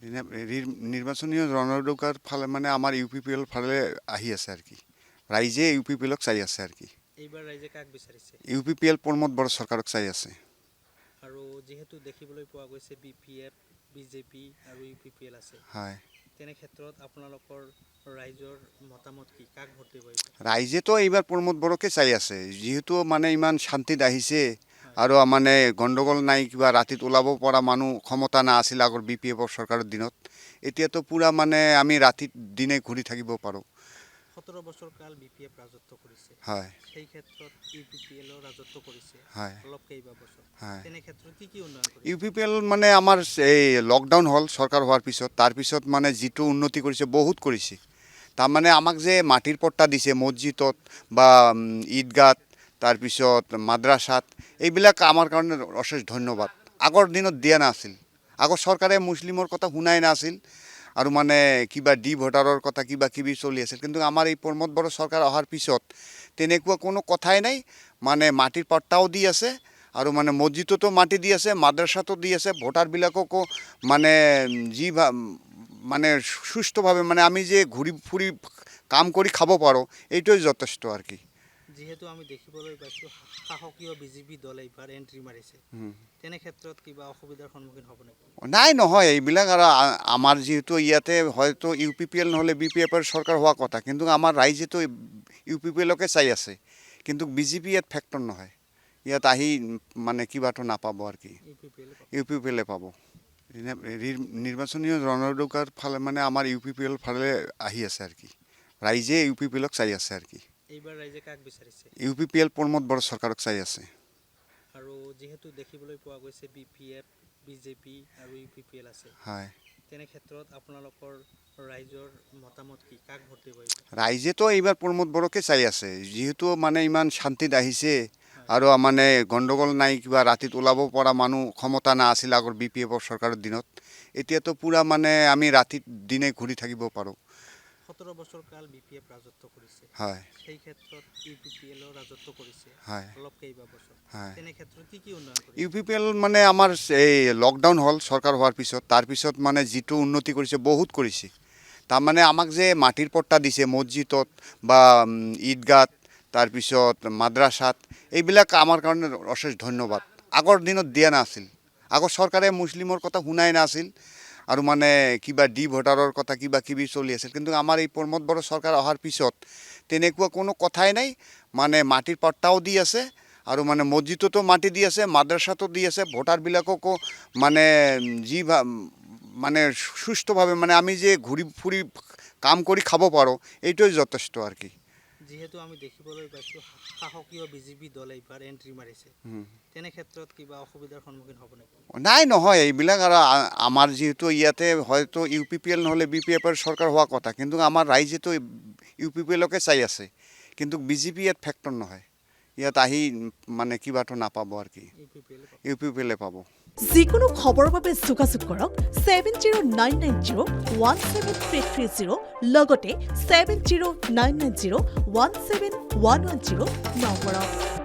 নিৰ্বাচনী ৰণদৌকাৰ ফালে মানে আমাৰ UPPL ফালে আহি আছে আৰ কি ৰাইজে UPPLক চাই আছে আৰ কি এইবাৰ ৰাইজে কাক বিচাৰিছে UPPL প্ৰমোদ বড়ো চৰকাৰক চাই আছে আৰু যেহেতু দেখিবলৈ পোৱা গৈছে BPF BJP আৰু UPPL আছে হয় তেনে ক্ষেত্ৰত আপোনালোকৰ ৰাইজৰ মতামত কি কাক ভোট দিব ৰাইজে তো এইবাৰ প্ৰমোদ বড়োকে চাই আছে যেহেতু মানে ইমান শান্তিত আহিছে আৰু মানে গণ্ডগোল নাই কিবা ৰাতিত ওলাব পৰা মানুহ ক্ষমতা না আছিল আগৰ BPF চৰকাৰৰ দিনত এতিয়াতো পুৰা মানে আমি ৰাতিত দিনে ঘূৰি থাকিব পাৰোঁ 17 বছৰ কাল BPF ৰাজত্ব কৰিছে হয় সেই ক্ষেত্ৰত UPPLও ৰাজত্ব কৰিছে হয় অলপ কেইবা বছৰ হয় তেনে ক্ষেত্ৰত কি উন্নয়ন কৰিছে UPPL মানে আমাৰ এই লকডাউন হ'ল চৰকাৰ হোৱাৰ পিছত তাৰপিছত মানে যিটো উন্নতি কৰিছে বহুত কৰিছে তাৰমানে আমাক যে মাটিৰ পট্টা দিছে মছজিদত বা ঈদগাত তাৰপিছত মাদ্ৰাসাত এইবিলাক আমাৰ কাৰণে অশেষ ধন্যবাদ আগৰ দিনত দিয়া নাছিল আগৰ চৰকাৰে মুছলিমৰ কথা শুনাই নাছিল আৰু মানে কিবা ভোটাৰৰ কথা কিবা কিবি চলি আছিল কিন্তু আমাৰ এই প্ৰমোদ বড়ো চৰকাৰ অহাৰ পিছত তেনেকুৱা কোনো কথাই নাই মানে মাটিৰ পট্টাও দি আছে আৰু মানে মছজিদতো মাটি দি আছে মাদ্ৰাসাতো দি আছে ভোটাৰবিলাককো মানে যি মানে সুস্থভাৱে মানে আমি যে ঘূৰি ফুৰি কাম কৰি খাব পাৰোঁ এইটোৱে যথেষ্ট আৰ কি যেহেতু আমি দেখিবলৈ পাইছোঁ শাসকীয় BJP দলে এইবাৰ এন্ট্ৰি মাৰিছে তেনে ক্ষেত্ৰত কিবা অসুবিধাৰ সন্মুখীন হ'ব নেকি নাই নহয় এইবিলাক আৰু আমাৰ যেহেতু ইয়াতে হয়তো UPPL নহ'লে BPFৰ চৰকাৰ হোৱা কথা কিন্তু আমাৰ ৰাইজেতো UPPLকে চাই আছে কিন্তু BJP ইয়াত ফেক্টৰ নহয় ইয়াত আহি মানে কিবাটো নাপাব আৰ কি UPPLে পাব নিৰ্বাচনী ৰণদৌকাৰ ফালে মানে আমাৰ UPPL ফালে আহি আছে আৰ কি ৰাইজে UPPLক চাই আছে আৰ কি এইবাৰ ৰাইজে কাক বিচাৰিছে UPPL প্ৰমোদ বড়ো চৰকাৰক চাই আছে আৰু যেহেতু দেখিবলৈ পোৱা গৈছে BPF BJP আৰু UPPL আছে হয় তেনে ক্ষেত্ৰত আপোনালোকৰ ৰাইজৰ মতামত কি কাক ভোট দিব ৰাইজে তো এইবাৰ প্ৰমোদ বড়োকে চাই আছে যেহেতু মানে ইমান শান্তিত আহিছে আৰু মানে গণ্ডগোল নাই কিবা ৰাতিত ওলাব পৰা মানুহ ক্ষমতা না আছিল আগৰ BPF চৰকাৰৰ দিনত এতিয়াতো পুৰা মানে আমি ৰাতিত দিনে ঘূৰি থাকিব পাৰোঁ 17 বছৰ কাল BPF ৰাজত্ব কৰিছে হয় সেই ক্ষেত্ৰত UPPLও ৰাজত্ব কৰিছে হয় অলপ কেইবা বছৰ হয় তেনে ক্ষেত্ৰত কি উন্নয়ন কৰিছে UPPL মানে আমাৰ এই লকডাউন হ'ল চৰকাৰ হোৱাৰ পিছত তাৰপিছত মানে যিটো উন্নতি কৰিছে বহুত কৰিছে তাৰমানে আমাক যে মাটিৰ পট্টা দিছে মছজিদত বা ঈদগাত তাৰপিছত মাদ্ৰাসাত এইবিলাক আমাৰ কাৰণে অশেষ ধন্যবাদ আগৰ দিনত দিয়া নাছিল আগৰ চৰকাৰে মুছলিমৰ কথা শুনাই নাছিল আৰু মানে কিবা ভোটাৰৰ কথা কিবা কিবি চলি আছিল কিন্তু আমাৰ এই প্ৰমোদ বড়ো চৰকাৰ অহাৰ পিছত তেনেকুৱা কোনো কথাই নাই মানে মাটিৰ পট্টাও দি আছে আৰু মানে মছজিদতো মাটি দি আছে মাদ্ৰাসাতো দি আছে ভোটাৰবিলাককো মানে যি মানে সুস্থভাৱে মানে আমি যে ঘূৰি ফুৰি কাম কৰি খাব পাৰোঁ এইটোৱে যথেষ্ট আৰ কি যেহেতু আমি দেখিবলৈ পাইছোঁ শাসকীয় BJP দলে এইবাৰ এন্ট্ৰি মাৰিছে তেনে ক্ষেত্ৰত কিবা অসুবিধাৰ সন্মুখীন হ'ব নেকি নাই নহয় এইবিলাক আৰু আমাৰ যেহেতু ইয়াতে হয়তো UPPL নহ'লে BPFৰ চৰকাৰ হোৱা কথা কিন্তু আমাৰ ৰাইজেতো UPPLকে চাই আছে কিন্তু BJP ইয়াত ফেক্টৰ নহয় ইয়াত আহি মানে কিবাটো নাপাব আৰ কি UPPLে পাব যিকোনো খবৰৰ বাবে যোগাযোগ কৰক 7099017330 লগতে 7099017110 নম্বৰত